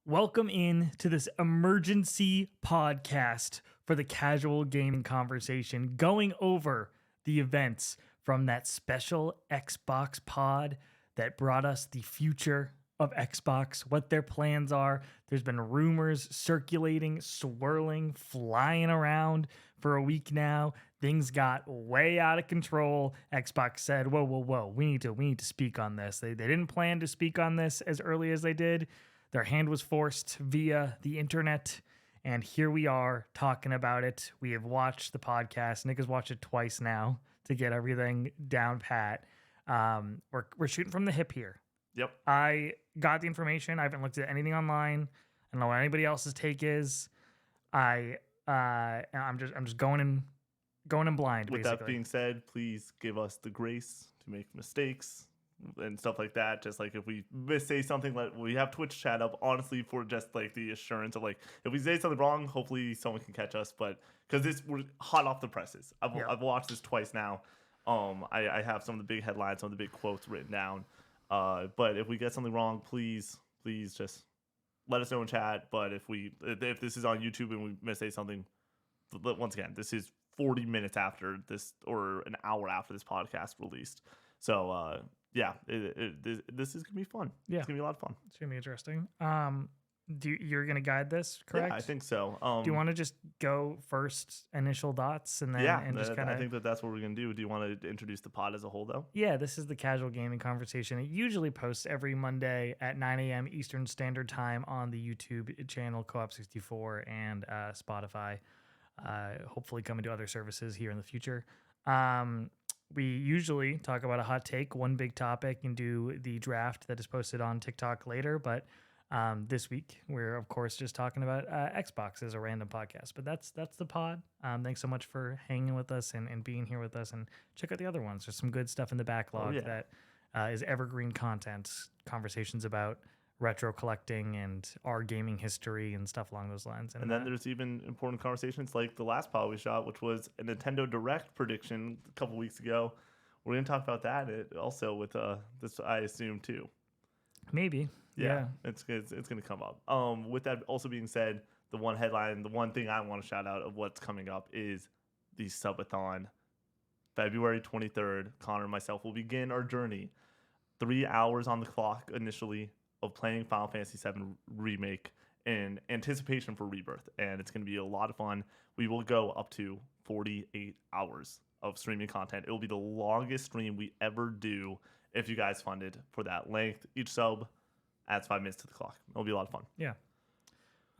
Welcome in to this emergency podcast for the casual gaming conversation, going over the events from that special Xbox pod that brought us the future of Xbox, what their plans are. There's been rumors circulating, swirling, flying around for a week now. Things got way out of control. Xbox said, whoa, we need to speak on this. They didn't plan to speak on this as early as they did. Their hand was forced via the internet, and here we are talking about it. We have watched the podcast. Nick has watched it twice now to get everything down pat. We're shooting from the hip here. Yep. I got the information. I haven't looked at anything online. I don't know what anybody else's take is. I'm just going in blind. With basically. that being said, please give us the grace to make mistakes and stuff like that. Just like if we say something, like we have Twitch chat up, honestly, for just like the assurance of like if we say something wrong, hopefully someone can catch us. But because we're hot off the presses. I've watched this twice now. I have some of the big headlines, some of the big quotes written down. But if we get something wrong, please just let us know in chat. But if this is on YouTube and we miss say something, once again, this is 40 minutes after this or an hour after this podcast released. So yeah, this is gonna be fun. Yeah, it's gonna be a lot of fun. It's gonna be interesting. You're gonna guide this, correct? Yeah, I think so. Do you want to just go first, initial thoughts, and then just kind of? I think that's what we're gonna do. Do you want to introduce the pod as a whole, though? Yeah, this is the Casual Gaming Conversation. It usually posts every Monday at 9 a.m. Eastern Standard Time on the YouTube channel Co-op24 and Spotify. Hopefully coming to other services here in the future. We usually talk about a hot take, one big topic, and do the draft that is posted on TikTok later. But this week, we're, of course, just talking about Xbox as a random podcast. But that's the pod. Thanks so much for hanging with us and being here with us. And check out the other ones. There's some good stuff in the backlog that is evergreen content, conversations about retro collecting and our gaming history and stuff along those lines. And then there's even important conversations like the last pod we shot, which was a Nintendo Direct prediction a couple weeks ago. We're going to talk about that also with this, I assume, too. Maybe. Yeah. It's going to come up. With that also being said, the one headline, the one thing I want to shout out of what's coming up is the Subathon. February 23rd, Connor and myself will begin our journey. 3 hours on the clock initially of playing Final Fantasy VII Remake in anticipation for Rebirth. And it's going to be a lot of fun. We will go up to 48 hours of streaming content. It will be the longest stream we ever do if you guys funded for that length. Each sub adds 5 minutes to the clock. It'll be a lot of fun. Yeah.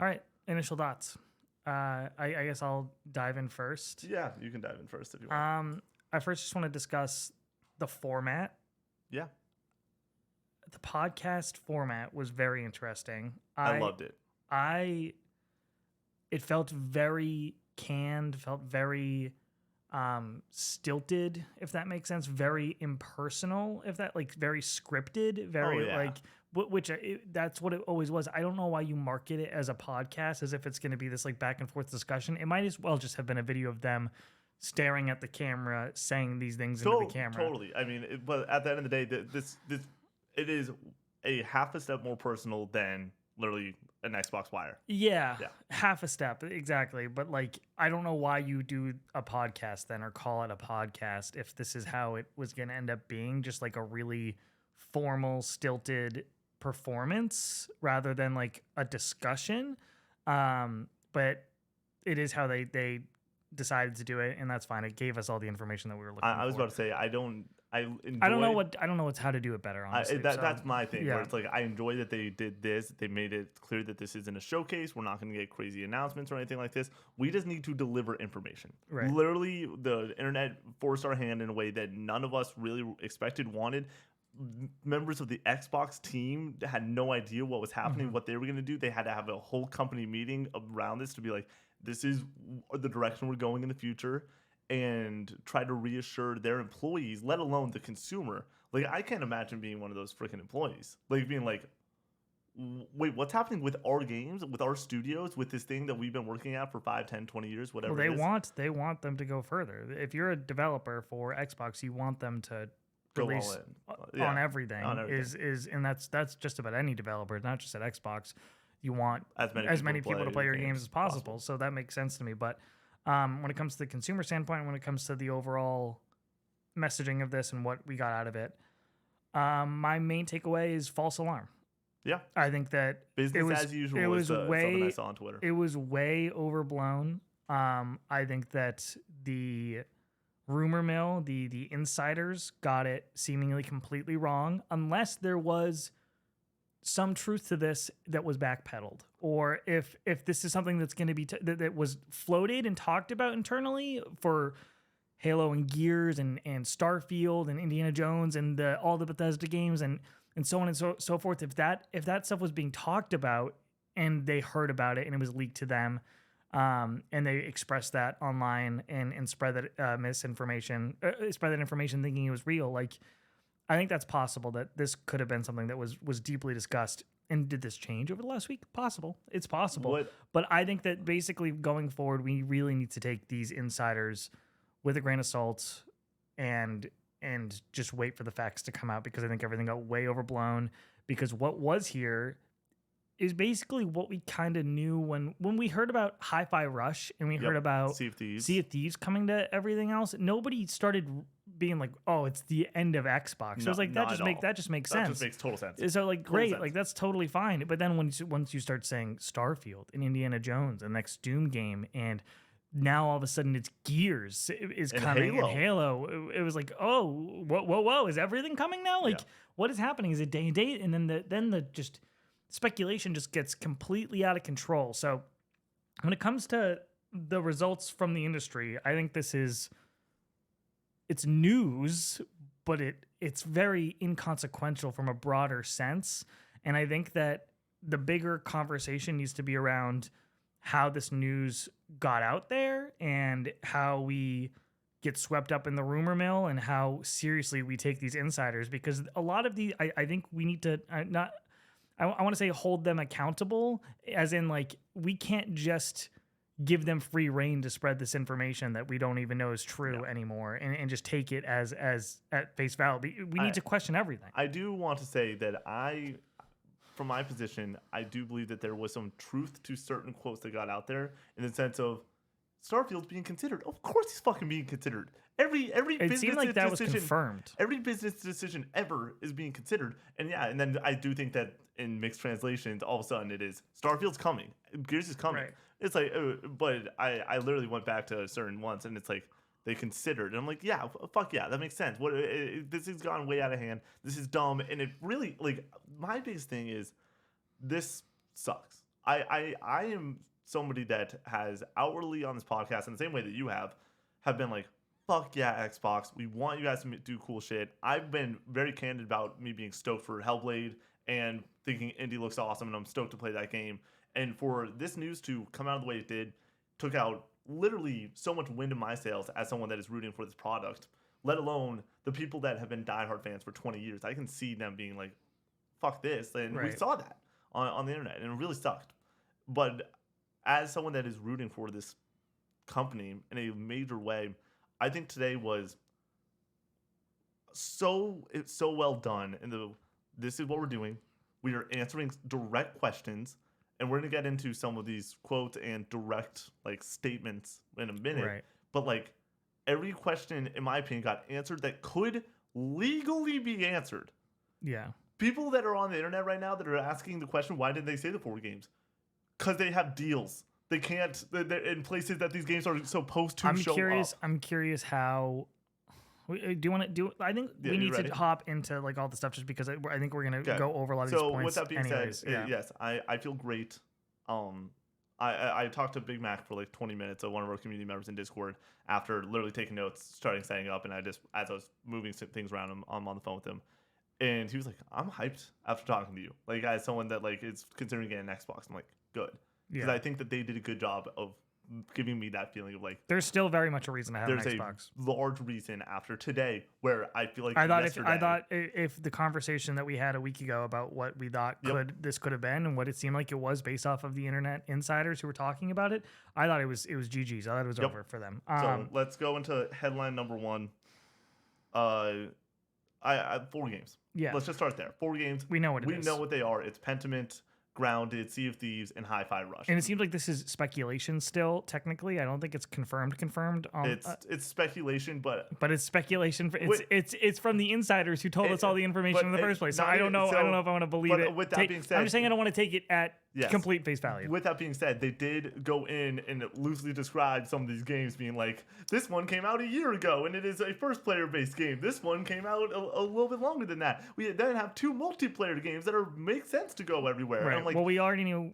All right. Initial thoughts. I guess I'll dive in first. Yeah, you can dive in first if you want. I first just want to discuss the format. Yeah. The podcast format was very interesting. I loved it. It felt very canned, felt very stilted, if that makes sense, very impersonal, if that, like, very scripted, very that's what it always was. I don't know why you market it as a podcast as if it's going to be this like back and forth discussion. It might as well just have been a video of them staring at the camera, saying these things into the camera. Totally. I mean, but at the end of the day, this it is a half a step more personal than literally an Xbox Wire. Yeah, half a step, exactly. But like, I don't know why you do a podcast then or call it a podcast if this is how it was going to end up being, just like a really formal, stilted performance rather than like a discussion. But it is how they decided to do it, and that's fine. It gave us all the information that we were looking for. I was about to say, I don't know how to do it better, honestly. That's my thing. Where it's like, I enjoy that they did this. They made it clear that this isn't a showcase. We're not going to get crazy announcements or anything like this. We just need to deliver information. Right. Literally, the internet forced our hand in a way that none of us really expected, wanted. Members of the Xbox team had no idea what was happening, what they were going to do. They had to have a whole company meeting around this to be like, this is the direction we're going in the future, and try to reassure their employees, let alone the consumer. Like, I can't imagine being one of those freaking employees. Like, being like, wait, what's happening with our games, with our studios, with this thing that we've been working at for 5, 10, 20 years, whatever it is? They want them to go further. If you're a developer for Xbox, you want them to release on everything. And that's just about any developer, not just at Xbox. you want as many people to play your games as possible. possible. So that makes sense to me. But when it comes to the consumer standpoint, when it comes to the overall messaging of this and what we got out of it, my main takeaway is false alarm. Yeah, I think that business as usual is something I saw on Twitter. It was way overblown. I think that the rumor mill, the insiders got it seemingly completely wrong, unless there was some truth to this that was backpedaled, or if this is something that's going to be that was floated and talked about internally for Halo and Gears and Starfield and Indiana Jones and all the Bethesda games and so on and so forth. If that stuff was being talked about and they heard about it and it was leaked to them, and they expressed that online and spread that misinformation, spread that information thinking it was real, like, I think that's possible that this could have been something that was deeply discussed. And did this change over the last week? Possible. It's possible. But I think that basically going forward, we really need to take these insiders with a grain of salt and just wait for the facts to come out, because I think everything got way overblown, because what was here is basically what we kind of knew when we heard about Hi-Fi Rush and we heard about Sea of Thieves coming to everything else. Nobody started being like, "Oh, it's the end of Xbox." So it was like that just makes sense. That just makes total sense. So like great, like that's totally fine. But then once you start saying Starfield and Indiana Jones, the next Doom game, and now all of a sudden it's Gears is coming and Halo, it was like, oh, whoa, is everything coming now? Like, what is happening? Is it day and date? And then the just speculation just gets completely out of control. So when it comes to the results from the industry, I think it's news, but it's very inconsequential from a broader sense. And I think that the bigger conversation needs to be around how this news got out there and how we get swept up in the rumor mill and how seriously we take these insiders, because a lot of these, I think we need to I want to say hold them accountable, as in like we can't just give them free reign to spread this information that we don't even know is true anymore and just take it as at face value. We need to question everything. I do want to say that from my position, I do believe that there was some truth to certain quotes that got out there, in the sense of Starfield's being considered. Of course he's fucking being considered. Every it business seemed like that decision, was confirmed. Every business decision ever is being considered. And and then I do think that in mixed translations, all of a sudden it is Starfield's coming. Gears is coming. Right. It's like, but I literally went back to a certain ones, and it's like, they considered. And I'm like, yeah, fuck yeah, that makes sense. This has gone way out of hand. This is dumb. And it really, like, my biggest thing is, this sucks. I am somebody that has outwardly on this podcast, in the same way that you have been like, fuck yeah, Xbox. We want you guys to do cool shit. I've been very candid about me being stoked for Hellblade and thinking Indy looks awesome, and I'm stoked to play that game. And for this news to come out the way it did, took out literally so much wind in my sails as someone that is rooting for this product, let alone the people that have been diehard fans for 20 years. I can see them being like, fuck this. And we saw that on the internet, and it really sucked. But as someone that is rooting for this company in a major way, I think today was so well done. And this is what we're doing. We are answering direct questions, and we're going to get into some of these quotes and direct like statements in a minute. Right. But like every question, in my opinion, got answered that could legally be answered. Yeah. People that are on the internet right now that are asking the question, why did they say the 4 games? Because they have deals. They can't. They're in places that these games are supposed to show up. I'm curious how. Do you want to do? I think we need to hop into like all the stuff, just because I think we're gonna go over a lot of these points. So with that being said, yes, I feel great. I talked to Big Mac for like 20 minutes, one of our community members in Discord, after literally taking notes, starting setting up, and as I was moving things around, I'm on the phone with him, and he was like, "I'm hyped after talking to you, like as someone that like is considering getting an Xbox." I'm like, "Good," because I think that they did a good job of giving me that feeling of like there's still very much a reason to have an Xbox. A large reason after today where I feel like I thought if the conversation that we had a week ago about what we thought this could have been and what it seemed like it was based off of the internet insiders who were talking about it, I thought it was GG's. I thought it was over for them. So let's go into headline number 1. I 4 games. Yeah. Let's just start there. 4 games. We know what it is. We know what they are. It's Pentiment. Grounded, Sea of Thieves, and Hi-Fi Rush. And it seems like this is speculation still. Technically, I don't think it's confirmed. It's speculation, but it's speculation. It's from the insiders who told us all the information in the first place. So I don't know. I don't know if I want to believe it. With that being said, I'm just saying I don't want to take it at complete face value. With that being said, they did go in and loosely describe some of these games, being like, this one came out a year ago and it is a first-player based game. This one came out a little bit longer than that. We then have 2 multiplayer games that make sense to go everywhere. Right. I'm like, well, we already knew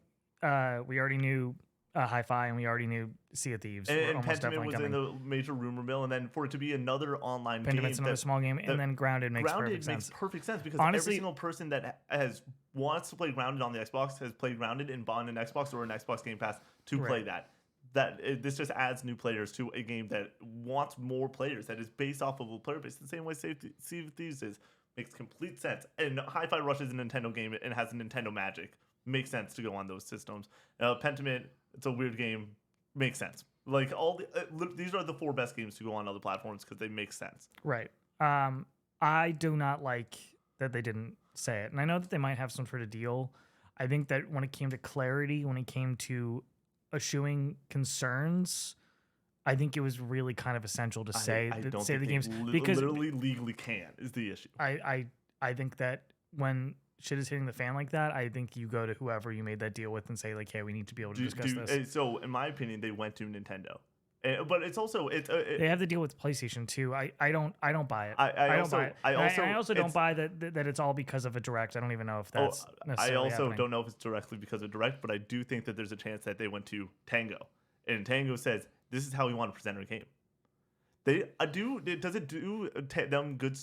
Hi-Fi, and we already knew Sea of Thieves. And Pentiment was in the major rumor mill, and then for it to be another online Pentiment's game, another small game, and then Grounded makes perfect sense because honestly, every single person that wants to play Grounded on the Xbox has played Grounded and bought an Xbox or an Xbox Game Pass to play that. This just adds new players to a game that wants more players, that is based off of a player base the same way Sea of Thieves is. Makes complete sense. And Hi-Fi Rush is a Nintendo game and has a Nintendo magic. Makes sense to go on those systems. Pentiment, it's a weird game. Makes sense. Like these are the 4 best games to go on other platforms because they make sense. Right. I do not like that they didn't say it, and I know that they might have some sort of deal. I think that when it came to clarity, when it came to eschewing concerns, I think it was really kind of essential to say the games because literally legally can is the issue. I think that when shit is hitting the fan like that, I think you go to whoever you made that deal with and say like, hey, we need to be able to discuss this. So in my opinion, they went to Nintendo. But it's also they have to deal with PlayStation too. I don't buy it. I also don't buy that it's all because of a direct. I don't even know if that's necessarily I also happening. don't know if it's directly because of direct, but I do think that there's a chance that they went to Tango, and Tango says this is how we want to present our game. Does it do them good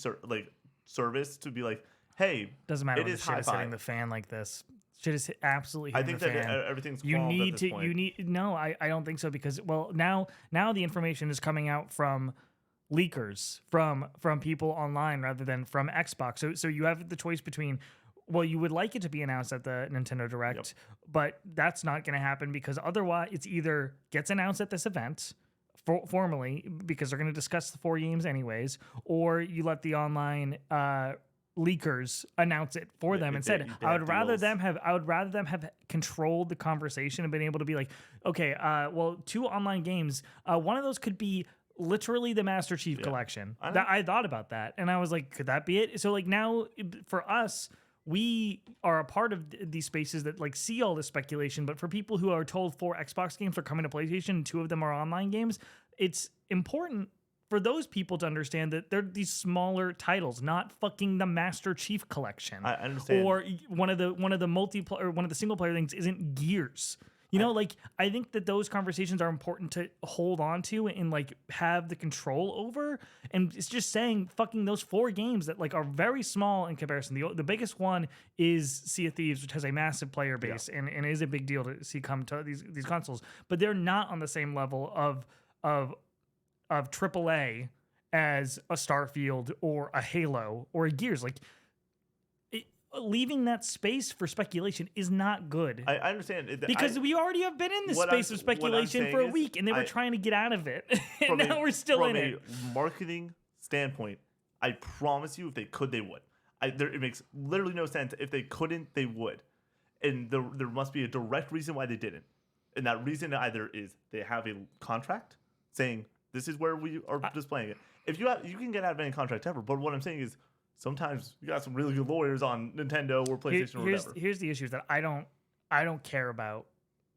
service to be like, hey, doesn't matter it when is the shit is hitting the fan like this. Shit is absolutely hitting the fan. I think that everything's you need to. No, I don't think so because now the information is coming out from leakers, from people online rather than from Xbox. So you have the choice between. Well, you would like it to be announced at the Nintendo Direct, but that's not going to happen because otherwise it's either gets announced at this event formally because they're going to discuss the 4 games anyways, or you let the online leakers announce it for them and said, I would rather them have controlled the conversation and been able to be like, okay, well, 2 online games, one of those could be literally the Master Chief Collection. I thought about that and I was like, could that be it? So like now for us, we are a part of these spaces that like see all this speculation, but for people who are told 4 Xbox games are coming to PlayStation and 2 of them are online games, it's important for those people to understand that they're these smaller titles, not fucking the Master Chief Collection. I understand. Or one of the multiplayer or one of the single player things isn't Gears. You know, like I think that those conversations are important to hold on to and like have the control over. And it's just saying fucking those 4 games that like are very small in comparison. The biggest one is Sea of Thieves, which has a massive player base and is a big deal to see come to these consoles. But they're not on the same level of AAA as a Starfield or a Halo or a Gears. Like leaving that space for speculation is not good. I understand. Because we already have been in this space of speculation for a week, and they were trying to get out of it. And now we're still in it. From a marketing standpoint, I promise you, if they could, they would. It makes literally no sense. If they couldn't, they would. And there must be a direct reason why they didn't. And that reason either is they have a contract saying this is where we are displaying it. If you can get out of any contract ever, but what I'm saying is sometimes you got some really good lawyers on Nintendo or PlayStation or whatever. Here's the issue that I don't care about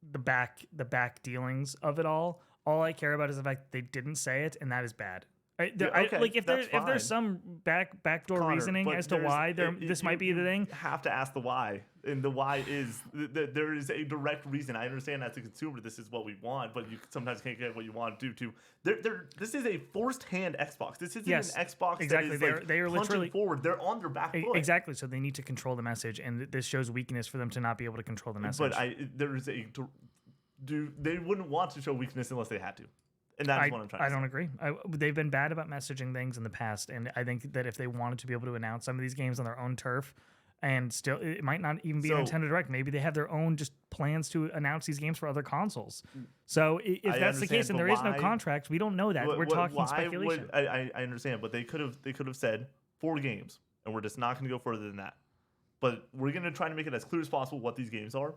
the back dealings of it all. All I care about is the fact that they didn't say it, and that is bad. Like if there's some backdoor reasoning as to why this might be the thing, you have to ask the why, and the why is there is a direct reason. I understand as a consumer this is what we want, but you sometimes can't get what you want due to this is a forced hand Xbox. This isn't an Xbox exactly. that is they are literally forward. They're on their back foot. Exactly. So they need to control the message, and this shows weakness for them to not be able to control the message. But they wouldn't want to show weakness unless they had to. And that's what I'm trying to say. I don't agree. They've been bad about messaging things in the past, and I think that if they wanted to be able to announce some of these games on their own turf, and still it might not even be a Nintendo Direct. Maybe they have their own just plans to announce these games for other consoles. So if that's the case and there is no contract, we don't know that. We're talking speculation. I understand, but they could have said 4 games, and we're just not going to go further than that. but we're gonna try to make it as clear as possible what these games are.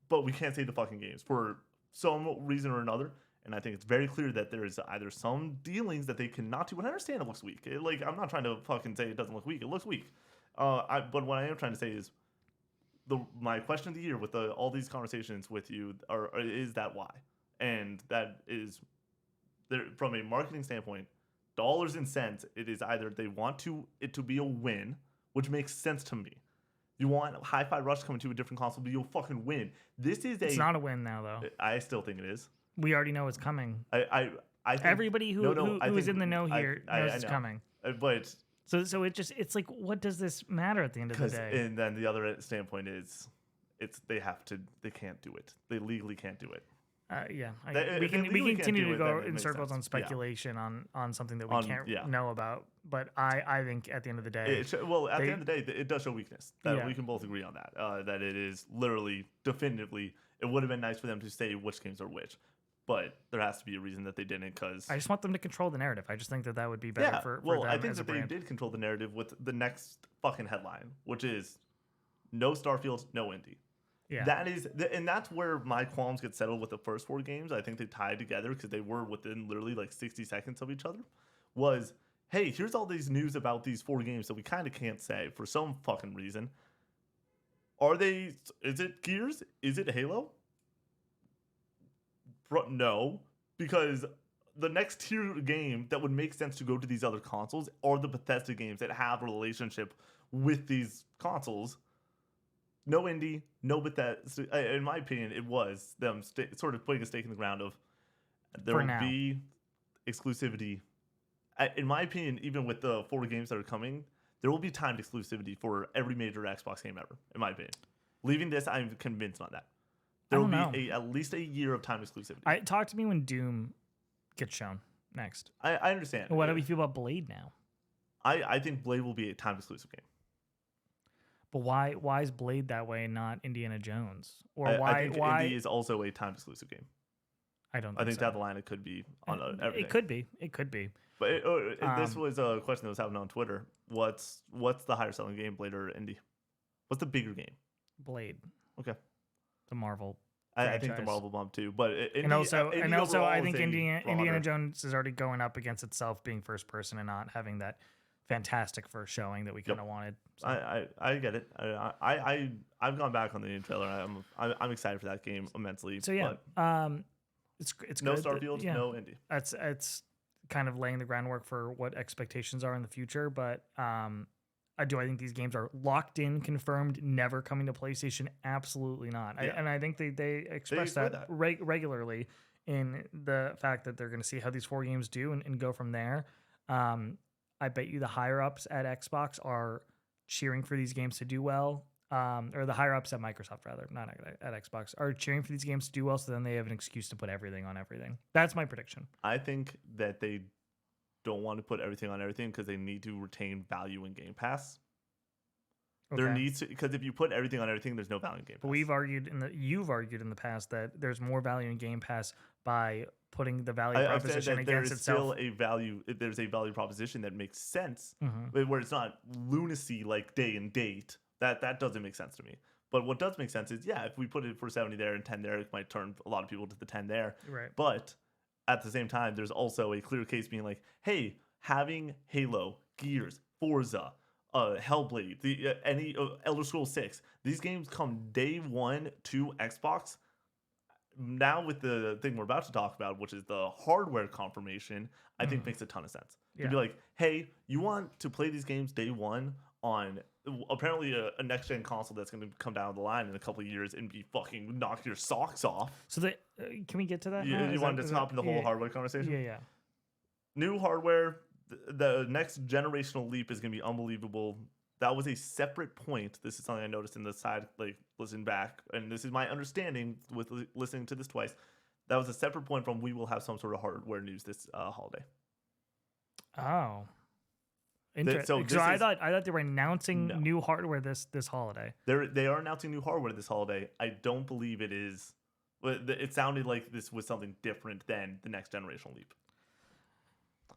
But we can't say the fucking games for some reason or another. And I think it's very clear that there is either some dealings that they cannot do. And I understand it looks weak. I'm not trying to fucking say it doesn't look weak. It looks weak. But what I am trying to say is my question of the year with all these conversations with you is that why? And that is there from a marketing standpoint, dollars and cents. It is either they want it to be a win, which makes sense to me. You want Hi-Fi Rush coming to a different console, but you'll fucking win. It's not a win now, though. I still think it is. We already know it's coming. I think, everybody who is in the know here knows it's coming. But so it's like, what does this matter at the end of the day? And then the other standpoint is, they can't do it. They legally can't do it. We continue to go in circles on speculation on something that we can't know about. But I think at the end of the day, at the end of the day, it does show weakness. We can both agree on that. That it is literally definitively. It would have been nice for them to say which games are which, but there has to be a reason that they didn't. Because I just want them to control the narrative. I just think that would be better for them I think as a that brand. they did control the narrative with the next fucking headline, which is no Starfield, no indie. Yeah. That's where my qualms get settled with the first 4 games. I think they tied together because they were within literally like 60 seconds of each other. Was, hey, here's all these news about these 4 games that we kind of can't say for some fucking reason. Is it Gears? Is it Halo? No, because the next tier game that would make sense to go to these other consoles are the Bethesda games that have a relationship with these consoles. No indie, no Bethesda. In my opinion, it was them sort of putting a stake in the ground of there will be exclusivity. In my opinion, even with the 4 games that are coming, there will be timed exclusivity for every major Xbox game ever, in my opinion. Leaving this, I'm convinced on that. There will be at least a year of time exclusivity. Talk to me when Doom gets shown next. I understand. What do we feel about Blade now? I think Blade will be a time exclusive game. But why is Blade that way and not Indiana Jones? Or I think Indy is also a time exclusive game. I don't. I think down the line it could be on everything. It could be. But this was a question that was happening on Twitter. What's the higher selling game, Blade or Indy? What's the bigger game? Blade. Okay. The Marvel. I think the Marvel bump too, but Indy, also I think Indiana Jones is already going up against itself being first person and not having that fantastic first showing that we kind of wanted. So. I get it. I've gone back on the new trailer. I'm excited for that game immensely. So it's no good. Starfield, no Indy. It's kind of laying the groundwork for what expectations are in the future, but I think these games are locked in, confirmed, never coming to PlayStation. Absolutely not. Yeah. I think they express that regularly in the fact that they're going to see how these 4 games do and go from there. I bet you the higher ups at Xbox are cheering for these games to do well, or the higher ups at Microsoft rather, not at Xbox, are cheering for these games to do well. So then they have an excuse to put everything on everything. That's my prediction. I think that they don't want to put everything on everything because they need to retain value in Game Pass. Okay. There needs to, because if you put everything on everything, there's no value in Game Pass. But you've argued in the past that there's more value in Game Pass by putting the value proposition against itself. There's a value proposition that makes sense, where it's not lunacy like day and date. That doesn't make sense to me. But what does make sense is, if we put it for 70 there and 10 there, it might turn a lot of people to the 10 there. Right. But at the same time, there's also a clear case being like, hey, having Halo, Gears, Forza, Hellblade, any Elder Scrolls 6, these games come day one to Xbox. Now with the thing we're about to talk about, which is the hardware confirmation, I think makes a ton of sense. To be like, hey, you want to play these games day one on apparently a next gen console that's going to come down the line in a couple of years and be fucking knock your socks off. So can we get to that? You wanted to hop in the whole hardware conversation? Yeah. New hardware, the next generational leap is going to be unbelievable. That was a separate point. This is something I noticed in the side, listening back, and this is my understanding with listening to this twice. That was a separate point from we will have some sort of hardware news this holiday. Oh. Interesting. So I thought they were announcing new hardware this holiday. They are announcing new hardware this holiday. I don't believe it is. It sounded like this was something different than the next generational leap.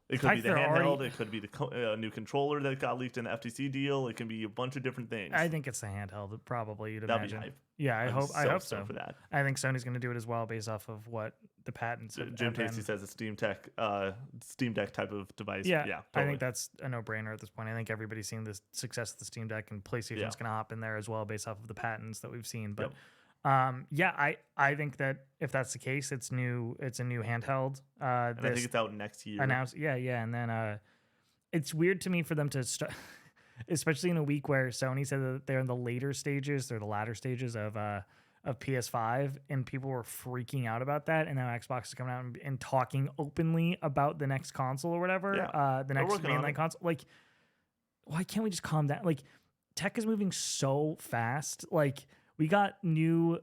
It could be the handheld. It could be the new controller that got leaked in the FTC deal. It can be a bunch of different things. I think it's the handheld, probably. You'd That'd imagine. be hype. Yeah, I hope so. For that. I think Sony's going to do it as well, based off of what the patents. Jim Tasty says a Steam Deck type of device. Yeah, totally. I think that's a no-brainer at this point. I think everybody's seen the success of the Steam Deck, and PlayStation's going to hop in there as well, based off of the patents that we've seen. But I think that if that's the case, it's new. It's a new handheld. And I think it's out next year. Announced, and then it's weird to me for them to start, especially in a week where Sony said that they're in the later stages, they're the latter stages of PS5, and people were freaking out about that, and now Xbox is coming out and talking openly about the next console or whatever, the next mainline console. Like, why can't we just calm down? Like, tech is moving so fast. Like, we got new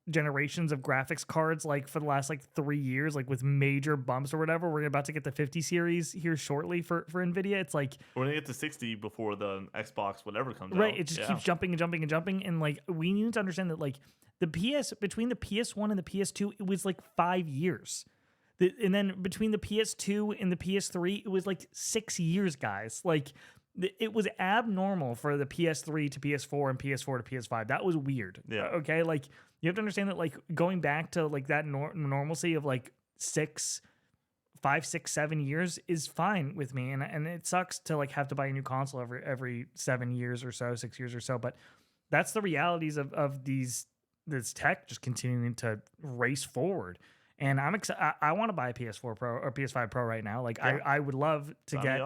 generations of graphics cards for the last 3 years, with major bumps or whatever. We're about to get the 50 series here shortly for Nvidia. It's we're gonna get to 60 before the Xbox whatever comes out. Right, it just keeps jumping and jumping and jumping, and we need to understand that between the PS1 and the PS2, it was 5 years. And then between the PS2 and the PS3, it was 6 years, guys. It was abnormal for the PS3 to PS4 and PS4 to PS5. That was weird. Yeah. Okay. You have to understand that going back to that normalcy of 5, 6, 7 years is fine with me. And it sucks to have to buy a new console every 7 years or so, 6 years or so. But that's the realities of this tech just continuing to race forward. And I'm excited. I want to buy a PS4 Pro or PS5 Pro right now. I would love to get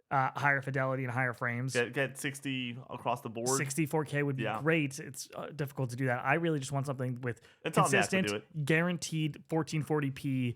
higher fidelity and higher frames. Get 60 across the board. 64K would be great. It's difficult to do that. I really just want something with consistent, guaranteed 1440p,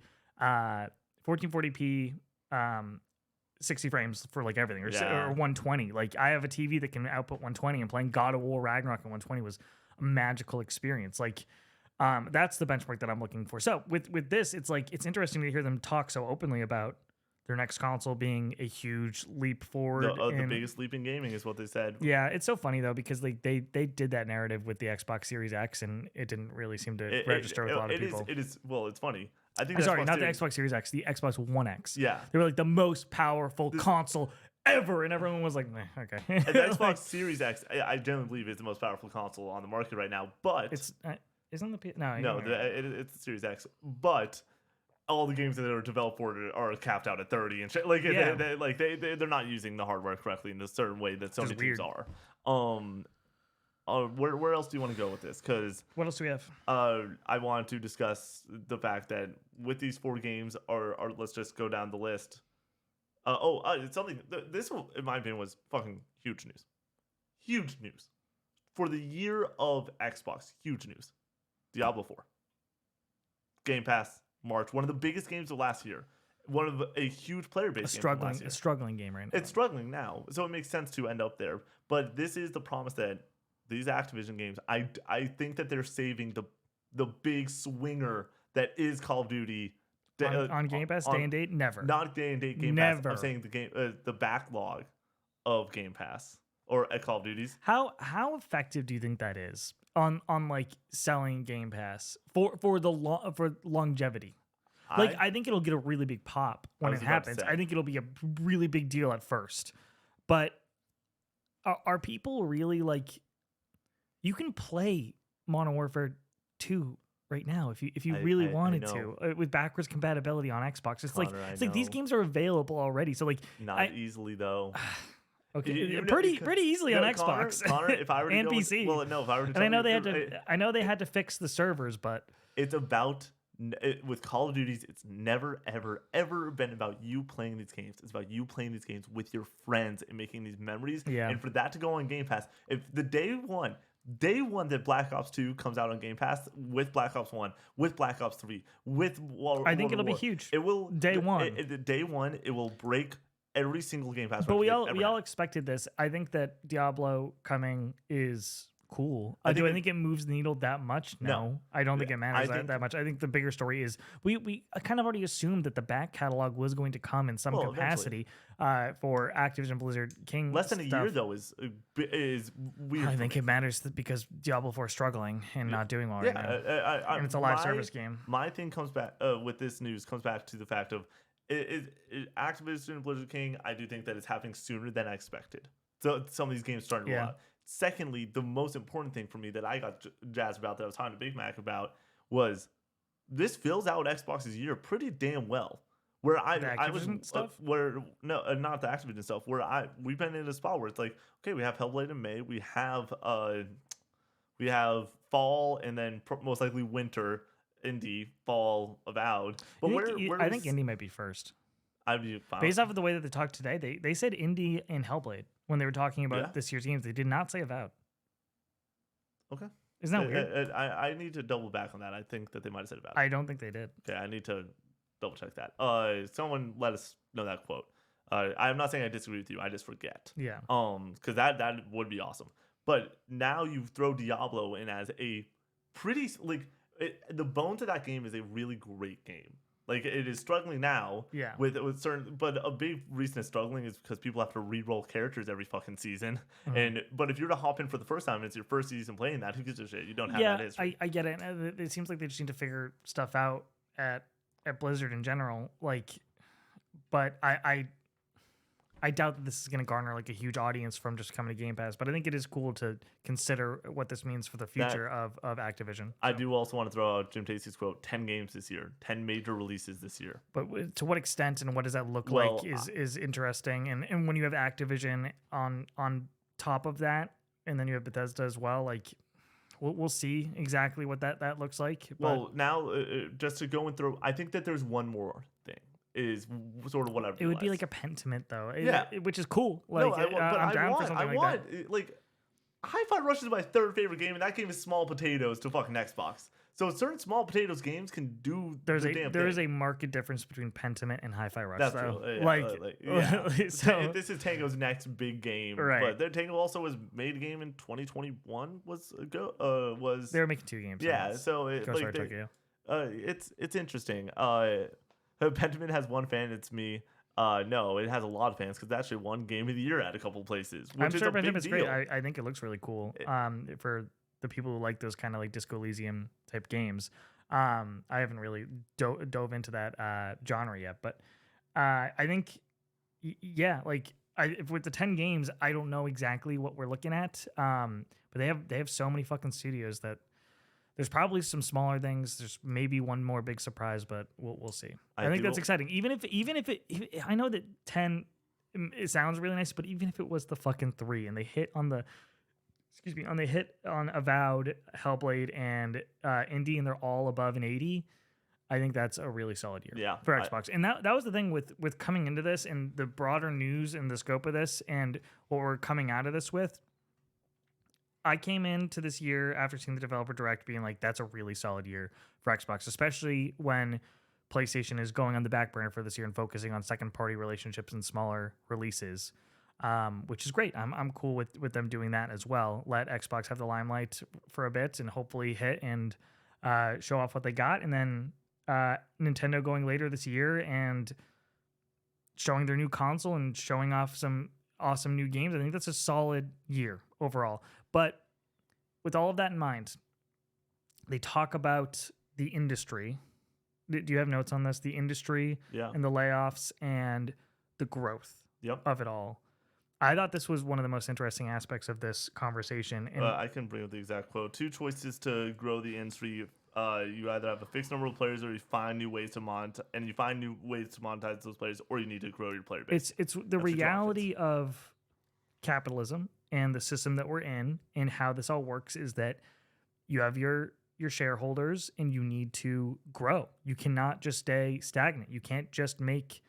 60 frames for everything, or 120. I have a TV that can output 120, and playing God of War Ragnarok at 120 was a magical experience. That's the benchmark that I'm looking for. So with this, it's interesting to hear them talk so openly about their next console being a huge leap forward. The biggest leap in gaming is what they said. Yeah, it's so funny though, because they did that narrative with the Xbox Series X, and it didn't really seem to register with a lot of people. It's funny. I think the Xbox Series X, the Xbox One X. Yeah, they were the most powerful console ever, and everyone was like, meh, okay. And the Xbox Series X, I genuinely believe, is the most powerful console on the market right now. But it's isn't the it's the Series X, but all the games that are developed for it are capped out at 30 and shit. They're not using the hardware correctly in a certain way that Sony teams are. Where else do you want to go with this? Because what else do we have? I wanted to discuss the fact that with these 4 games, are let's just go down the list. It's something. This, in my opinion, was fucking huge news. Huge news for the year of Xbox. Huge news. Diablo 4. Game Pass. March, one of the biggest games of last year, one of a huge player base. A struggling game right now. It's struggling now, so it makes sense to end up there. But this is the promise that these Activision games, I think that they're saving the big swinger that is Call of Duty on Game Pass day and date. Never, not day and date Game Pass. I'm saying the backlog of Game Pass or at Call of Duties. How effective do you think that is on selling Game Pass for longevity? I think it'll get a really big pop when it happens. I think it'll be a really big deal at first, but are people really you can play Modern Warfare 2 right now if you really wanted to with backwards compatibility on Xbox. It's Connor, it's these games are available already. So not easily though. Okay, pretty easily on Xbox. Connor, if I were to and PC. If I were to, and I know they had to fix the servers, but it's about with Call of Duties. It's never ever been about you playing these games. It's about you playing these games with your friends and making these memories. Yeah. And for that to go on Game Pass, if the day one that Black Ops 2 comes out on Game Pass with Black Ops 1, with Black Ops 3, with I think it'll be huge. It will day one. Day one, it will break every single Game Pass. But we all expected this. I think that Diablo coming is cool. I think it moves the needle that much? No. I don't think it matters that much. I think the bigger story is we kind of already assumed that the back catalog was going to come in some capacity for Activision Blizzard King. Less than a year though is weird. I think it matters because Diablo 4 is struggling and not doing well right now. And it's a live service game. My thing comes back with this news comes back to the fact of Activision Blizzard King, I do think that it's happening sooner than I expected. So some of these games starting to roll Yeah. out. Secondly, the most important thing for me that I got jazzed about, that I was talking to Big Mac about, was this fills out Xbox's year pretty damn well. Where The I was Activision stuff? where no not the Activision stuff, where we've been in a spot where it's like, okay, we have Hellblade in May, we have fall, and then most likely winter, indie, fall, avowed. But I think indie might be first. I'd be fine. Based off of the way that they talked today, they said indie and Hellblade when they were talking about Yeah. this year's games. They did not say Avowed. Okay. Isn't that weird? I need to double back on that. I think that they might have said about it. I don't think they did. Okay, I need to double check that. Someone let us know that quote. I'm not saying I disagree with you. I just forget. Yeah. Because that would be awesome. But now you throw Diablo in as a pretty the bones of that game is a really great game. Like, it is struggling now. Yeah. With certain, but a big reason it's struggling is because people have to re-roll characters every fucking season. But if you're to hop in for the first time and it's your first season playing that, who gives a shit? You don't have that history. I get it. It seems like they just need to figure stuff out at Blizzard in general. Like, but I doubt that this is going to garner like a huge audience from just coming to Game Pass. But I think it is cool to consider what this means for the future of Activision. So. I do also want to throw out Jim Tacey's quote: 10 games this year, 10 major releases this year. But to what extent and what does that look like is interesting. And when you have Activision on top of that, and then you have Bethesda as well, like we'll see exactly what that looks like. But well, now just to go and throw, I think that there's one more thing. Is sort of what I've realized. It would be like a Pentiment though, which is cool. Like, no, I'm down for something like that. Like, Hi-Fi Rush is my third favorite game, and that game is small potatoes to fucking Xbox. So certain small potatoes games can do there is a marked difference between Pentiment and Hi-Fi Rush. That's true. Yeah. So this is Tango's next big game, right? But Tango also was made a game in 2021. Was they were making 2 games? Yeah, so it's interesting. Pentiment has one fan. It's me. No, it has a lot of fans because it actually won Game of the Year at a couple places. Which I'm sure Pentiment's great. Deal. I think it looks really cool. For the people who like those kind of like Disco Elysium type games. I haven't really dove into that genre yet, but I think if with the 10 games, I don't know exactly what we're looking at. But they have so many fucking studios that. There's probably some smaller things. There's maybe one more big surprise, but we'll see. I think that's exciting. Even if I know that 10, it sounds really nice, but even if it was the fucking 3 and they hit on Avowed, Hellblade, and Indie, and they're all above an 80, I think that's a really solid year for Xbox. And that was the thing with coming into this and the broader news and the scope of this and what we're coming out of this with. I came into this year after seeing the developer direct being like, that's a really solid year for Xbox, especially when PlayStation is going on the back burner for this year and focusing on second party relationships and smaller releases, which is great. I'm cool with them doing that as well. Let Xbox have the limelight for a bit and hopefully hit and show off what they got. And then Nintendo going later this year and showing their new console and showing off some awesome new games. I think that's a solid year overall. But with all of that in mind, they talk about the industry. Do you have notes on this? The industry and the layoffs and the growth of it all. I thought this was one of the most interesting aspects of this conversation. And I can bring up the exact quote. 2 choices to grow the industry. You either have a fixed number of players, or you find new ways to monetize those players, or you need to grow your player base. It's the reality of capitalism and the system that we're in and how this all works is that you have your shareholders and you need to grow. You cannot just stay stagnant. You can't just make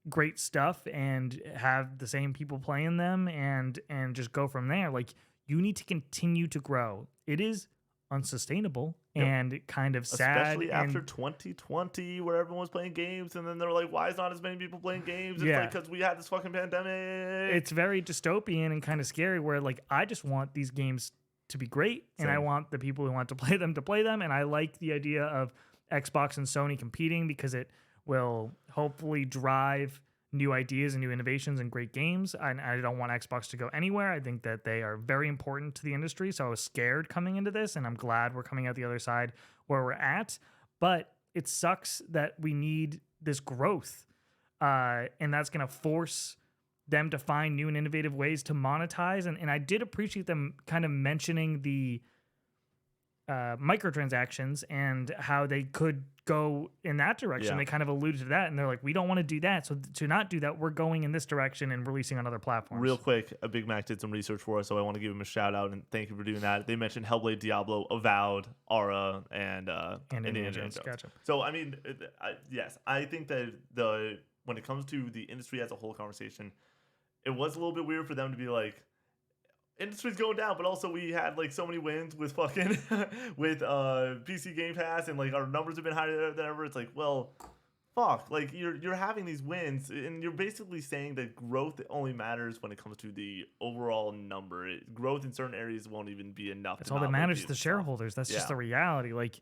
great stuff and have the same people playing them and just go from there. Like, you need to continue to grow. It is unsustainable and kind of sad. Especially after 2020 where everyone was playing games and then they're like, why is not as many people playing games? It's like, because we had this fucking pandemic. It's very dystopian and kind of scary where like, I just want these games to be great and I want the people who want to play them. And I like the idea of Xbox and Sony competing because it will hopefully drive new ideas and new innovations and great games. I don't want Xbox to go anywhere. I think that they are very important to the industry. So I was scared coming into this, and I'm glad we're coming out the other side where we're at. But it sucks that we need this growth and that's going to force them to find new and innovative ways to monetize. And I did appreciate them kind of mentioning the microtransactions and how they could go in that direction. Yeah. They kind of alluded to that, and they're like, we don't want to do that. So to not do that, we're going in this direction and releasing on other platforms. Real quick, a Big Mac did some research for us, so I want to give him a shout out and thank you for doing that. They mentioned Hellblade, Diablo, Avowed, Aura, and Indiana Jones. Gotcha. So I mean, yes, I think that when it comes to the industry as a whole conversation, it was a little bit weird for them to be like, industry's going down, but also we had like so many wins with fucking with PC Game Pass, and like our numbers have been higher than ever. It's like, well, fuck, like you're having these wins, and you're basically saying that growth only matters when it comes to the overall number. Growth in certain areas won't even be enough. That's all that matters to the shareholders. That's just the reality. Like,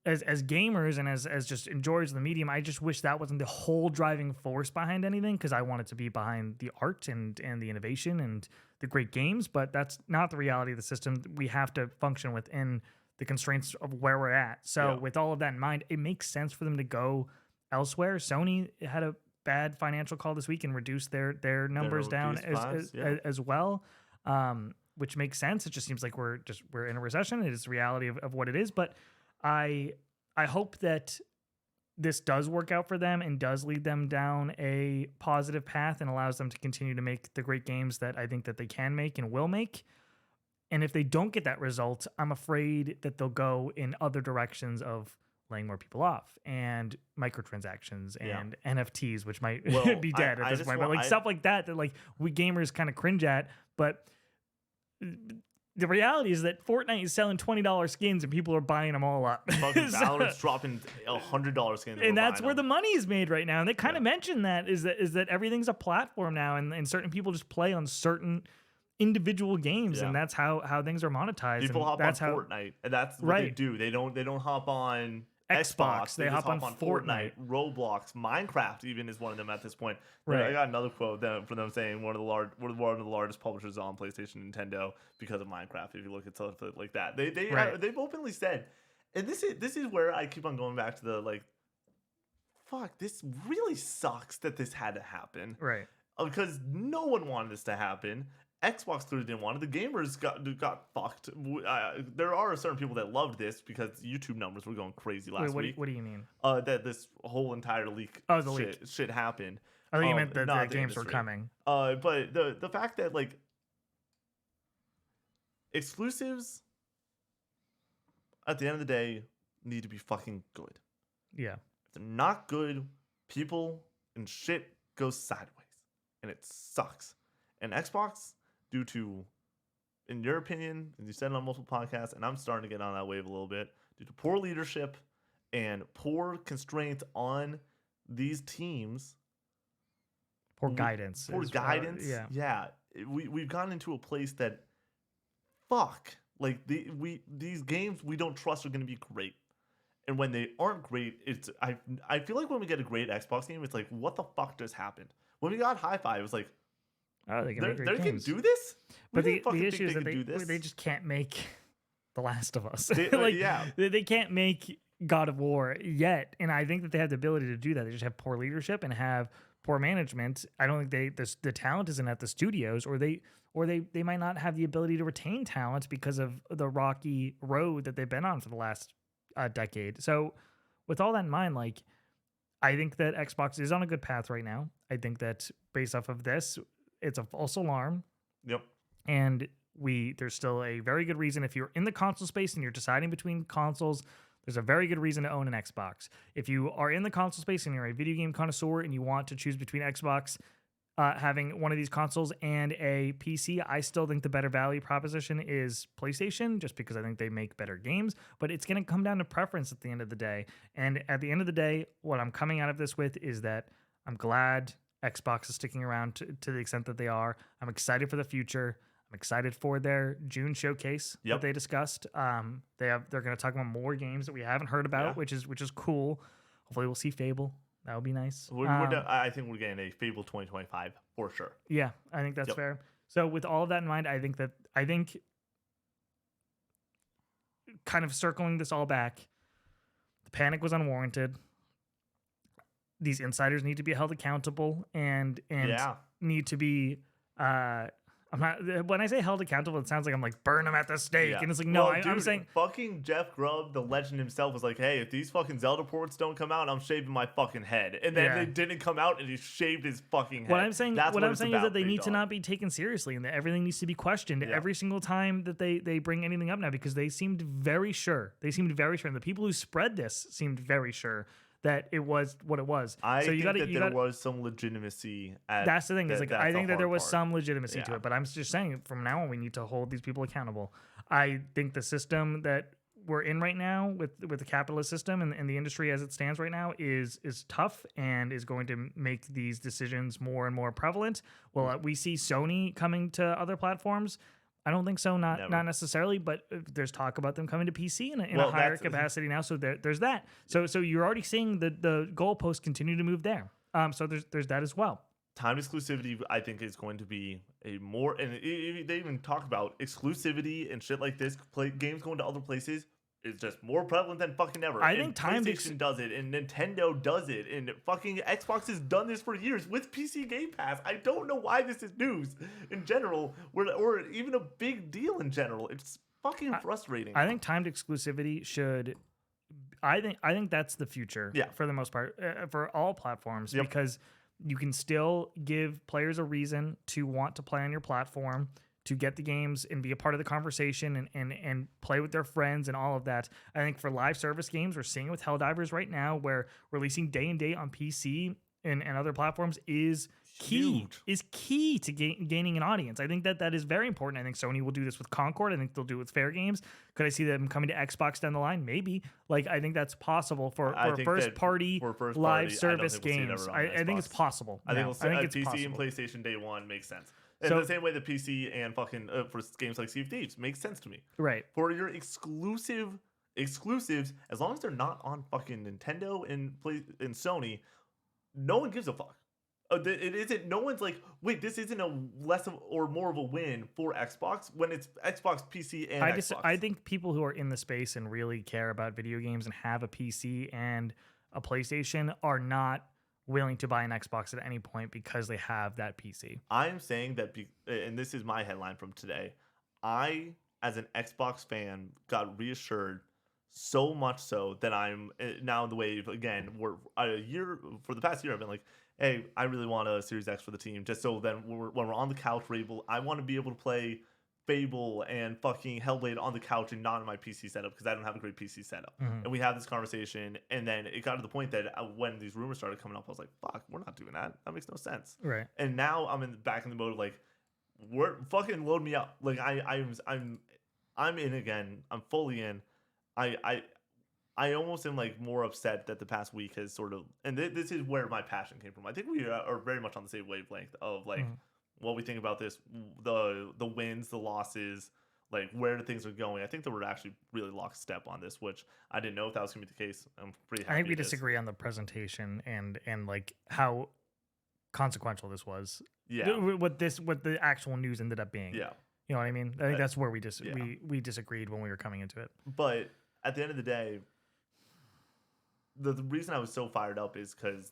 as gamers and as just enjoyers of the medium, I just wish that wasn't the whole driving force behind anything, because I want it to be behind the art and the innovation and the great games. But that's not the reality of the system. We have to function within the constraints of where we're at. So with all of that in mind, it makes sense for them to go elsewhere. Sony had a bad financial call this week and reduced their numbers down as well, which makes sense. It just seems like we're in a recession. It is the reality of what it is. But I hope that this does work out for them and does lead them down a positive path and allows them to continue to make the great games that I think that they can make and will make. And if they don't get that result, I'm afraid that they'll go in other directions of laying more people off and microtransactions and NFTs, which might be dead at this point. But like stuff like that like we gamers kind of cringe at. But the reality is that Fortnite is selling $20 skins and people are buying them all up. Fucking Valorant's dropping $100 skins. And that's where the money is made right now. And they kind of mentioned that is that everything's a platform now, and certain people just play on certain individual games, and that's how things are monetized. People hop on Fortnite, and that's what they do. They don't hop on Xbox. They hop on Fortnite, Roblox, Minecraft even is one of them at this point. Right. I got another quote from them saying we're one of the largest publishers on PlayStation and Nintendo because of Minecraft. If you look at stuff like that, they've openly said, and this is where I keep on going back to the like, fuck, this really sucks that this had to happen, right? Because no one wanted this to happen. Xbox clearly didn't want it. The gamers got fucked. There are certain people that loved this because YouTube numbers were going crazy last week. What do you mean? That this whole entire leak shit happened. I think you meant that the games were coming. But the fact that like exclusives at the end of the day need to be fucking good. Yeah. If they're not good, people and shit goes sideways. And it sucks. And Xbox, due to, in your opinion, and you said it on multiple podcasts, and I'm starting to get on that wave a little bit, due to poor leadership and poor constraints on these teams. Poor guidance. Yeah. We've gotten into a place that, fuck, like these games we don't trust are going to be great. And when they aren't great, I feel like when we get a great Xbox game, it's like, what the fuck just happened? When we got Hi-Fi, it was like, they can can do this? But the issue is that they just can't make The Last of Us. They can't make God of War yet. And I think that they have the ability to do that. They just have poor leadership and have poor management. I don't think the talent isn't at the studios, or they might not have the ability to retain talent because of the rocky road that they've been on for the last decade. So with all that in mind, like, I think that Xbox is on a good path right now. I think that based off of this, it's a false alarm. Yep. And there's still a very good reason, if you're in the console space and you're deciding between consoles, there's a very good reason to own an Xbox. If you are in the console space and you're a video game connoisseur and you want to choose between Xbox, having one of these consoles and a PC, I still think the better value proposition is PlayStation, just because I think they make better games. But it's going to come down to preference at the end of the day. And at the end of the day, what I'm coming out of this with is that I'm glad Xbox is sticking around to the extent that they are. I'm excited for the future. I'm excited for their June showcase that they discussed. They're going to talk about more games that we haven't heard about, which is cool. Hopefully we'll see Fable. That would be nice. I think we're getting a Fable 2025 for sure. Yeah, I think that's fair. So with all of that in mind, I think kind of circling this all back, the panic was unwarranted. these insiders need to be held accountable and Yeah. need to be I'm not when I say held accountable, it sounds like I'm like burn them at the stake, Yeah. and it's like no, Well, I'm saying fucking Jeff Grubb, the legend himself, was like, hey, if these fucking Zelda ports don't come out, I'm shaving my fucking head. And then Yeah. they didn't come out and he shaved his fucking head. what I'm saying. That's What I'm it's saying is about, that they big need to dog. not be taken seriously, and that everything needs to be questioned Yeah. every single time that they bring anything up now, because they seemed very sure. They seemed very sure, and the people who spread this seemed very sure that it was what it was. I so think you got that there was some legitimacy at That's the thing. Is like I that's think the that there hard was part. some legitimacy to Yeah. it, but I'm just saying from now on we need to hold these people accountable. I think the system that we're in right now with the capitalist system and the industry as it stands right now is tough and is going to make these decisions more and more prevalent. Well, we see Sony coming to other platforms. I don't think so, not necessarily, but there's talk about them coming to PC in a higher capacity now. So there's that. So you're already seeing the goalposts continue to move there. So there's that as well. Time exclusivity, I think, is going to be a more, and they even talk about exclusivity and shit like this. Games going to other places is just more prevalent than fucking ever. I think PlayStation does it, and Nintendo does it, and fucking Xbox has done this for years with PC Game Pass. I don't know why this is news in general, or even a big deal in general. It's fucking frustrating. I think timed exclusivity should. I think that's the future. Yeah. For the most part, for all platforms, Yep. because you can still give players a reason to want to play on your platform, to get the games and be a part of the conversation and play with their friends and all of that. I think for live service games, we're seeing it with Helldivers right now, where releasing day and date on PC and other platforms is key to gaining an audience. I think that is very important. I think Sony will do this with Concord. I think they'll do it with Fair Games. Could I see them coming to Xbox down the line? Maybe. Like, I think that's possible for first party live service games. I think it's possible. I think it's PC possible. and PlayStation day one makes sense. In So- the same way the PC and fucking for games like Sea of Thieves makes sense to me. Right. For your exclusives, as long as they're not on fucking Nintendo and Sony, no one gives a fuck. It isn't. No one's like, wait, this isn't a less of or more of a win for Xbox when it's Xbox, PC, and Xbox. I think people who are in the space and really care about video games and have a PC and a PlayStation are not willing to buy an Xbox at any point because they have that PC. I'm saying that, and this is my headline from today. I, as an Xbox fan, got reassured so much so that I'm now in the wave again. For the past year, I've been like, hey, I really want a Series X for the team, just so then when we're on the couch, I want to be able to play Fable and fucking Hellblade on the couch and not in my PC setup because I don't have a great PC setup. Mm-hmm. And we had this conversation, and then it got to the point that when these rumors started coming up, I was like, fuck, we're not doing that. That makes no sense. Right. And now I'm back in the mode of like, we're fucking load me up. Like I'm in again. I'm fully in. I almost am like more upset that the past week has sort of, and this is where my passion came from. I think we are very much on the same wavelength of like what we think about this, the wins, the losses, like where things are going. I think that we're actually really lockstep on this, which I didn't know if that was gonna be the case. I'm pretty happy. I think we disagree on the presentation and like how consequential this was. Yeah. What the actual news ended up being. Yeah. You know what I mean? I think that's where we disagreed when we were coming into it. But at the end of the day, the reason I was so fired up is because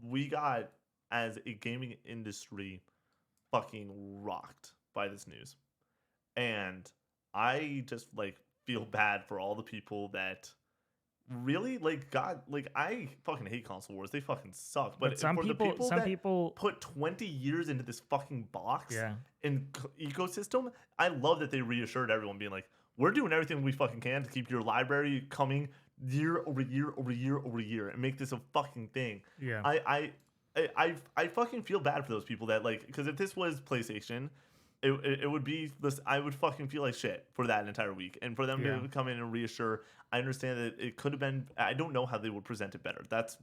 we got, as a gaming industry, fucking rocked by this news. And I just like feel bad for all the people that really like I fucking hate console wars. They fucking suck. But some for people, the people put 20 years into this fucking box and ecosystem, I love that they reassured everyone, being like, we're doing everything we fucking can to keep your library coming year over year over year over year and make this a fucking thing. Yeah. I fucking feel bad for those people that like, because if this was PlayStation, it would be this. I would fucking feel like shit for that entire week, and for them to come in and reassure. I understand that it could have been. I don't know how they would present it better. That's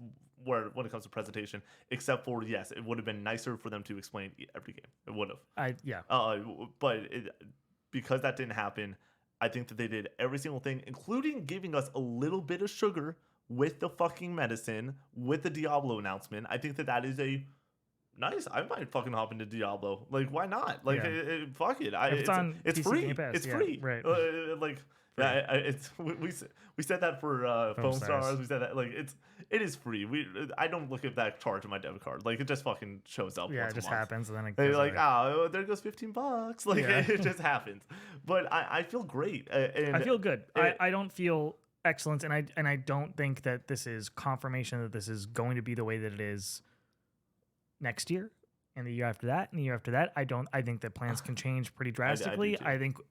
where when it comes to presentation. Except for yes, it would have been nicer for them to explain every game. It would have. But because that didn't happen, I think that they did every single thing, including giving us a little bit of sugar with the fucking medicine, with the Diablo announcement. I think that is a nice. I might fucking hop into Diablo. Like, why not? Like, Yeah. fuck it. If it's on It's PC free. Game Pass, It's yeah, free. right. Like, Free. yeah, it's we said that for Foam Foam Stars. Stars. We said that like it is free. I don't look at that charge on my debit card. Like, it just fucking shows up. Yeah, once it just a month. happens, and then it And goes you're like, away. there goes $15. Like, Yeah. it just happens. But I feel great. And I feel good. it- I don't feel excellent, and I don't think that this is confirmation that this is going to be the way that it is next year and the year after that and the year after that. I think that plans can change pretty drastically. too.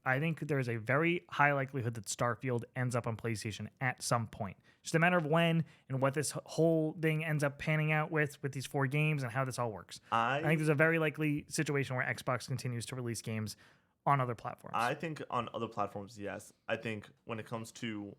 I think there's a very high likelihood that Starfield ends up on PlayStation at some point. Just a matter of when and what this whole thing ends up panning out with these 4 games and how this all works. I think there's a very likely situation where Xbox continues to release games on other platforms. I think on other platforms, yes. I think when it comes to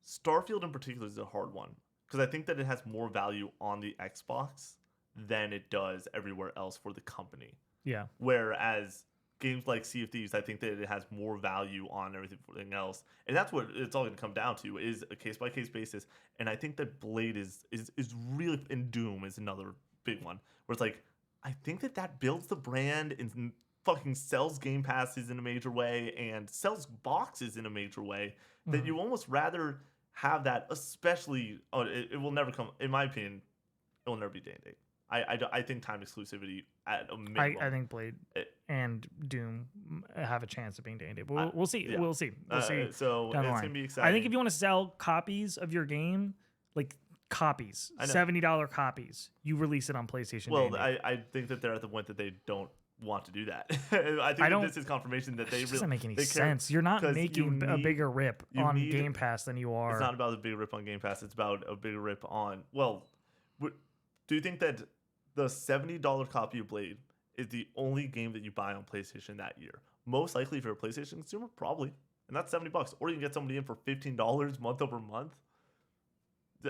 Starfield in particular is a hard one because I think that it has more value on the Xbox than it does everywhere else for the company. Yeah. Whereas games like Sea of Thieves, I think that it has more value on everything else, and that's what it's all going to come down to is a case by case basis. And I think that Blade is really, and Doom is another big one where it's like I think that builds the brand and fucking sells Game Passes in a major way and sells boxes in a major way that you almost rather have that, especially it will never come, in my opinion, it will never be day and date. I think time exclusivity at a minimum. I think Blade and Doom have a chance of being day and date. But we'll see. Yeah. We'll see. We'll see. So down the it's line. gonna be exciting. I think if you want to sell copies of your game, like copies, $70 copies, you release it on PlayStation. Well, day and date. I think that they're at the point that they don't want to do that. I think that this is confirmation that they it doesn't make any they care, sense. You're not 'cause making a bigger rip on Game Pass than you are. It's not about a bigger rip on Game Pass. It's about a bigger rip on. Well, do you think that the $70 copy of Blade is the only game that you buy on PlayStation that year? Most likely, if you're a PlayStation consumer, probably, and that's $70. Or you can get somebody in for $15 month over month.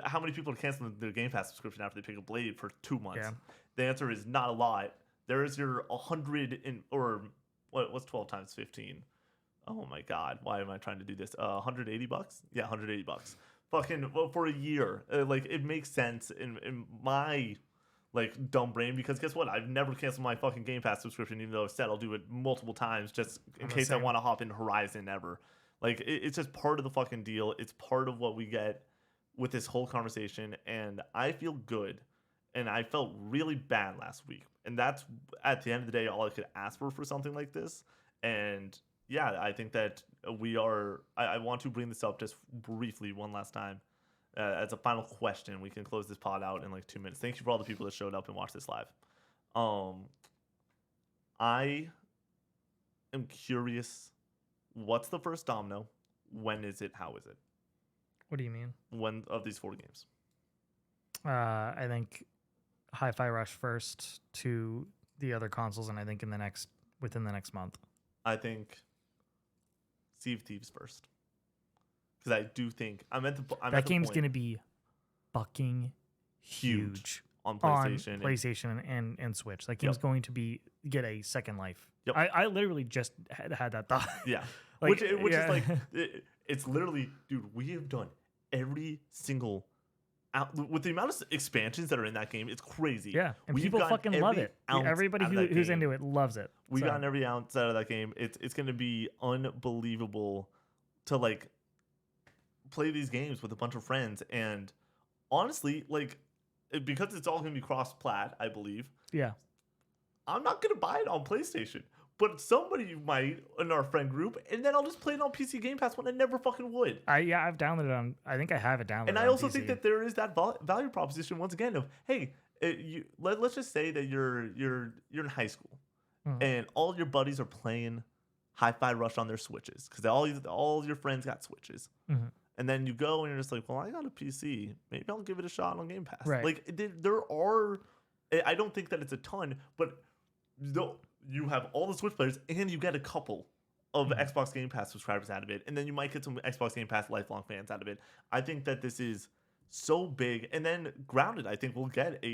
How many people are canceling their Game Pass subscription after they pick up Blade for 2 months? Yeah. The answer is not a lot. There is your 100 or what's 12 times 15? Oh my God, why am I trying to do this? $180? Yeah, $180. Fucking for a year. Like, it makes sense in my like dumb brain because guess what? I've never canceled my fucking Game Pass subscription, even though I've said I'll do it multiple times just in case I want to hop into Horizon ever. Like, it's just part of the fucking deal. It's part of what we get with this whole conversation, and I feel good. And I felt really bad last week. And that's, at the end of the day, all I could ask for something like this. And yeah, I think that we are, I want to bring this up just briefly one last time. As a final question, we can close this pod out in like 2 minutes. Thank you for all the people that showed up and watched this live. I am curious, what's the first domino? When is it? How is it? What do you mean? When of these 4 games? I think Hi-Fi Rush first to the other consoles, and I think within the next month. I think Sea of Thieves first. Because I do think that game's going to be fucking huge on PlayStation, and Switch. That game's going to get a second life. Yep. I literally just had that thought. Yeah, like, which is like it's literally, dude. We have done every single with the amount of expansions that are in that game. It's crazy. Yeah, and people fucking love it. Everybody who's into it loves it. We've gotten every ounce out of that game. It's going to be unbelievable to like play these games with a bunch of friends, and honestly, like, because it's all going to be cross-plat, I believe. Yeah, I'm not going to buy it on PlayStation, but somebody might in our friend group, and then I'll just play it on PC Game Pass when I never fucking would. I've downloaded it on. I think I have it downloaded. And I also think that there is that value proposition once again of, hey, let's just say that you're in high school, and all your buddies are playing Hi-Fi Rush on their Switches because all your friends got Switches. And then you go and you're just like, well, I got a PC. Maybe I'll give it a shot on Game Pass. Right. Like, there are, I don't think that it's a ton, but you have all the Switch players and you get a couple of Xbox Game Pass subscribers out of it. And then you might get some Xbox Game Pass lifelong fans out of it. I think that this is so big. And then Grounded, I think, will get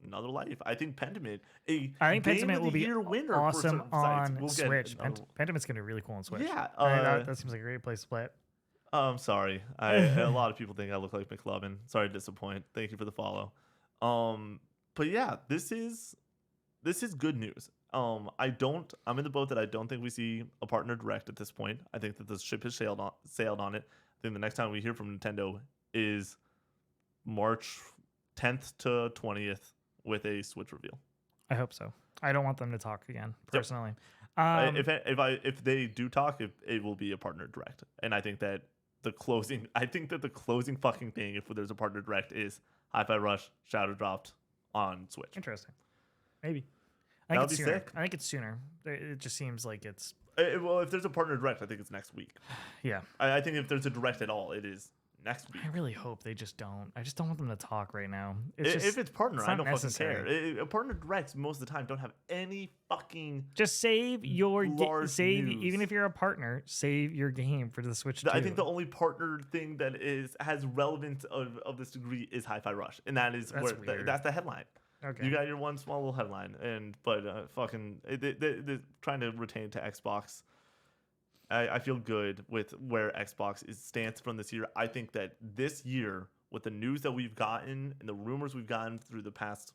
another life. I think Pentiment, Pentiment will be winner awesome on we'll Switch. Pentiment's going to be really cool on Switch. Yeah. That seems like a great place to play it. I'm sorry. A lot of people think I look like McLovin. Sorry to disappoint. Thank you for the follow. but yeah, this is good news. I'm in the boat that I don't think we see a partner direct at this point. I think that the ship has sailed on it. I think the next time we hear from Nintendo is March 10th to 20th with a Switch reveal. I hope so. I don't want them to talk again, personally. If they do talk, it will be a partner direct. And I think that the closing fucking thing, if there's a partner direct, is Hi-Fi Rush Shadow dropped on Switch. Interesting. Maybe. That would be sooner. sick. I think it's sooner. It just seems like it's... Well, if there's a partner direct, I think it's next week. Yeah. I think if there's a direct at all, it is next week. I really hope they just don't. I just don't want them to talk right now. If it's partner, I don't necessary. fucking care. A partner directs most of the time don't have any fucking just save your news. Even if you're a partner, save your game for the Switch 2. I think the only partner thing that has relevance of this degree is Hi-Fi Rush, and that's the headline. Okay. You got your one small little headline, but they're trying to retain to Xbox. I feel good with where Xbox stands from this year. I think that this year, with the news that we've gotten and the rumors we've gotten through the past,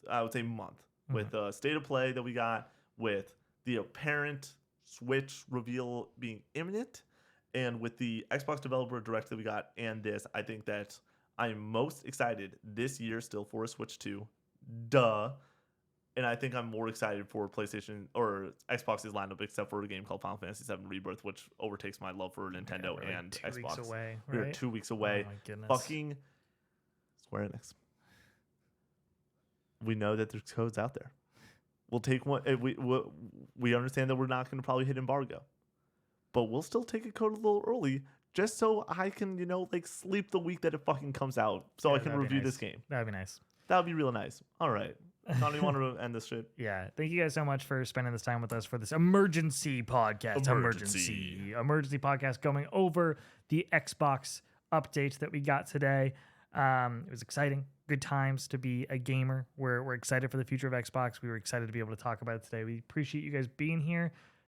I would say, month, with the state of play that we got, with the apparent Switch reveal being imminent, and with the Xbox Developer Direct that we got, and this, I think that I'm most excited this year still for a Switch 2. Duh. And I think I'm more excited for PlayStation or Xbox's lineup, except for a game called Final Fantasy VII Rebirth, which overtakes my love for Nintendo and Xbox. 2 weeks away, right? We're 2 weeks away. Oh my goodness. Fucking Square Enix. We know that there's codes out there. We'll take one. We understand that we're not going to probably hit embargo, but we'll still take a code a little early, just so I can, sleep the week that it fucking comes out, so I can review this game. That'd be nice. That would be real nice. All right. Donnie, you want to end this shit? Yeah. Thank you guys so much for spending this time with us for this emergency podcast. Emergency podcast going over the Xbox update that we got today. It was exciting. Good times to be a gamer. We're excited for the future of Xbox. We were excited to be able to talk about it today. We appreciate you guys being here.